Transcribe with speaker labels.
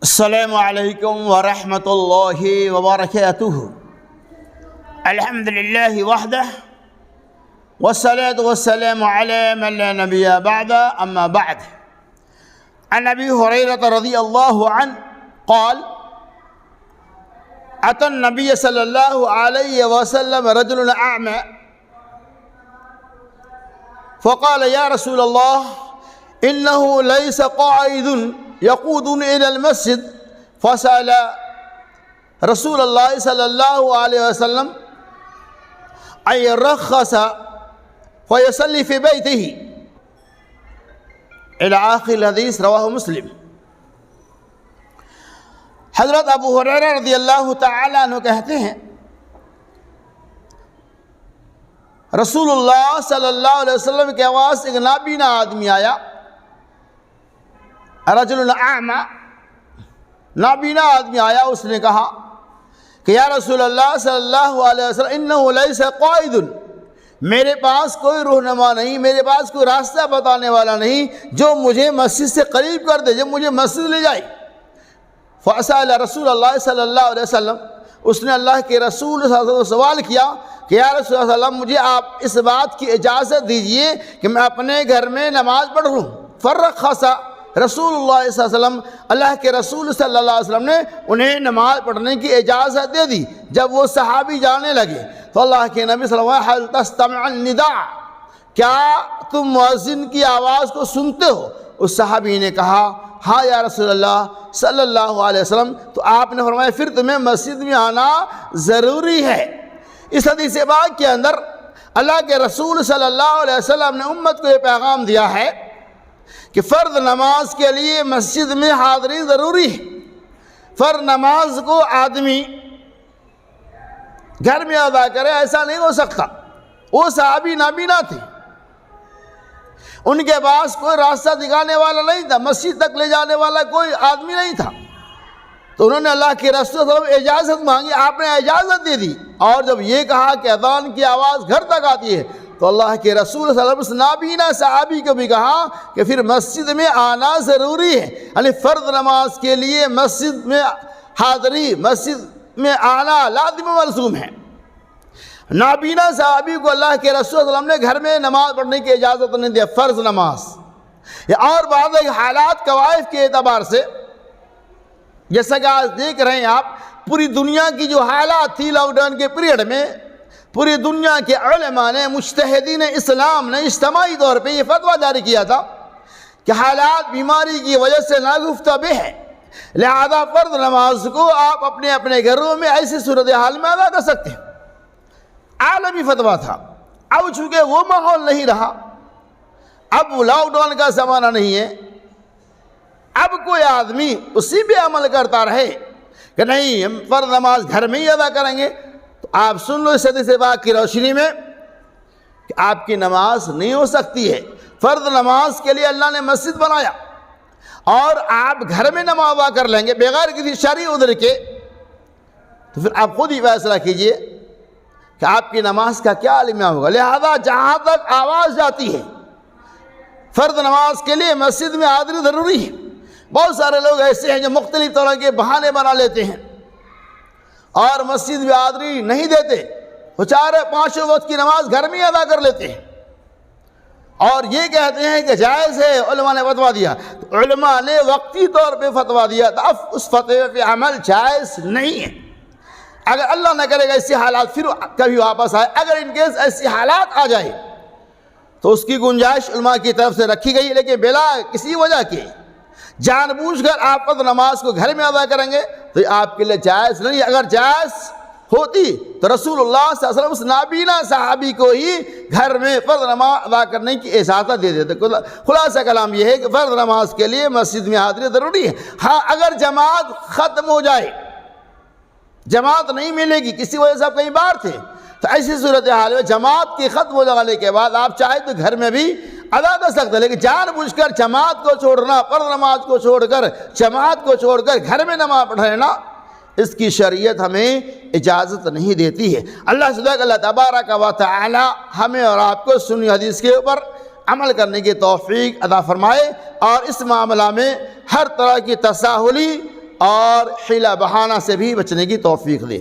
Speaker 1: السلام علیکم ورحمۃ اللہ وبرکاتہ۔ الحمد للہ وحدہ والصلاة والسلام علی من لا نبی بعد اما بعد۔ عن ابی ہریرہ رضی اللہ عنہ قال اتى النبی صلی اللہ علیہ وسلم رجل اعمى فقال یا رسول اللہ انه ليس قائد يقودني إلى المسجد فسأل رسول الله صلى الله عليه وسلم أن يرخص فيصلي في بيته إلى آخر الحديث، رواه مسلم۔ حضرت ابو ہریرہ رضی اللہ تعالیٰ عنہ کہتے ہیں رسول اللہ صلی اللہ علیہ وسلم کے آواز ایک نابینا آدمی آیا، رجل اعمی، نابینا آدمی آیا، اس نے کہا کہ یا رسول اللہ صلی اللہ علیہ وسلم انہ لیس قائد، میرے پاس کوئی رہنما نہیں، میرے پاس کوئی راستہ بتانے والا نہیں جو مجھے مسجد سے قریب کر دے، جو مجھے مسجد لے جائے۔ فسأل رسول اللہ صلی اللہ علیہ وسلم، اس نے اللہ کے رسول صلی اللہ علیہ وسلم سے سوال کیا کہ یا رسول اللہ صلی اللہ علیہ وسلم مجھے آپ اس بات کی اجازت دیجئے کہ میں اپنے گھر میں نماز پڑھوں۔ فرخص رسول اللہ صلی اللہ علیہ وسلم، اللہ کے رسول صلی اللہ علیہ وسلم نے انہیں نماز پڑھنے کی اجازت دے دی۔ جب وہ صحابی جانے لگے تو اللہ کے نبی صلی اللہ علیہ وسلم حل تستمع النداء، کیا تم مؤذن کی آواز کو سنتے ہو؟ اس صحابی نے کہا ہاں یا رسول اللہ صلی اللہ علیہ وسلم۔ تو آپ نے فرمایا پھر تمہیں مسجد میں آنا ضروری ہے۔ اس حدیث پاک کے اندر اللہ کے رسول صلی اللہ علیہ وسلم نے امت کو یہ پیغام دیا ہے کہ فرض نماز کے لیے مسجد میں حاضری ضروری ہے۔ فرض نماز کو آدمی گھر میں ادا کرے ایسا نہیں ہو سکتا۔ وہ صحابی نابینا تھے، ان کے پاس کوئی راستہ دکھانے والا نہیں تھا، مسجد تک لے جانے والا کوئی آدمی نہیں تھا، تو انہوں نے اللہ کے رسول صلی اللہ علیہ وسلم اجازت مانگی، آپ نے اجازت دے دی۔ اور جب یہ کہا کہ اذان کی آواز گھر تک آتی ہے تو اللہ کے رسول صلی اللہ علیہ وسلم نابینا صحابی کو بھی کہا کہ پھر مسجد میں آنا ضروری ہے، یعنی فرض نماز کے لیے مسجد میں حاضری، مسجد میں آنا لازم و ملزوم ہے۔ نابینا صحابی کو اللہ کے رسول صلی اللہ علیہ وسلم نے گھر میں نماز پڑھنے کی اجازت نہیں دی، فرض نماز۔ اور بعض حالات قوائف کے اعتبار سے جیسا کہ آج دیکھ رہے ہیں آپ، پوری دنیا کی جو حالات تھی لاک ڈاؤن کے پیریڈ میں، پوری دنیا کے علماء نے، مجتہدین اسلام نے اجتماعی طور پہ یہ فتویٰ جاری کیا تھا کہ حالات بیماری کی وجہ سے ناگفتہ بہ ہے، لہذا فرض نماز کو آپ اپنے اپنے گھروں میں ایسی صورتحال میں ادا کر سکتے ہیں۔ عالمی فتویٰ تھا۔ اب چونکہ وہ ماحول نہیں رہا، اب لاک ڈاؤن کا زمانہ نہیں ہے، اب کوئی آدمی اسی پہ عمل کرتا رہے کہ نہیں ہم فرض نماز گھر میں ہی ادا کریں گے، تو آپ سن لو اس حدیث پاک کی روشنی میں کہ آپ کی نماز نہیں ہو سکتی ہے۔ فرض نماز کے لیے اللہ نے مسجد بنایا اور آپ گھر میں نماز ادا کر لیں گے بغیر کسی شرعی عذر کے، تو پھر آپ خود ہی فیصلہ کیجئے کہ آپ کی نماز کا کیا علمیہ ہوگا۔ لہذا جہاں تک آواز جاتی ہے فرض نماز کے لیے مسجد میں حاضری ضروری ہے۔ بہت سارے لوگ ایسے ہیں جو مختلف طرح کے بہانے بنا لیتے ہیں اور مسجد میں حاضری نہیں دیتے، وہ 4-5 وقت کی نماز گھر میں ادا کر لیتے ہیں اور یہ کہتے ہیں کہ جائز ہے، علماء نے فتویٰ دیا۔ تو علماء نے وقتی طور پہ فتویٰ دیا تھا، اب اس فتوے پہ عمل جائز نہیں ہے۔ اگر اللہ نہ کرے گا ایسی حالات پھر کبھی واپس آئے، اگر ان کیس ایسی حالات آ جائے تو اس کی گنجائش علماء کی طرف سے رکھی گئی، لیکن بلا کسی وجہ کے جان بوجھ کر آپ فرض نماز کو گھر میں ادا کریں گے تو یہ آپ کے لیے جائز نہیں۔ اگر جائز ہوتی تو رسول اللہ صلی اللہ علیہ وسلم اس نابینا صحابی کو ہی گھر میں فرض نماز ادا کرنے کی اجازت دے دیتے۔ خلاصہ کلام یہ ہے کہ فرض نماز کے لیے مسجد میں حاضری ضروری ہے۔ ہاں اگر جماعت ختم ہو جائے، جماعت نہیں ملے گی، کسی وجہ سے آپ کہیں باہر تھے، تو ایسی صورتحال میں جماعت کی ختم ہو جانے کے بعد آپ چاہے تو گھر میں بھی ادا کر سکتے ہیں، لیکن جان بوجھ کر جماعت کو چھوڑنا، فرض نماز کو چھوڑ کر جماعت کو چھوڑ کر گھر میں نماز پڑھنا، اس کی شریعت ہمیں اجازت نہیں دیتی ہے۔ اللہ تبارک و تعالی ہمیں اور آپ کو سنی حدیث کے اوپر عمل کرنے کی توفیق عطا فرمائے اور اس معاملہ میں ہر طرح کی تساہلی اور حیلہ بہانہ سے بھی بچنے کی توفیق دے۔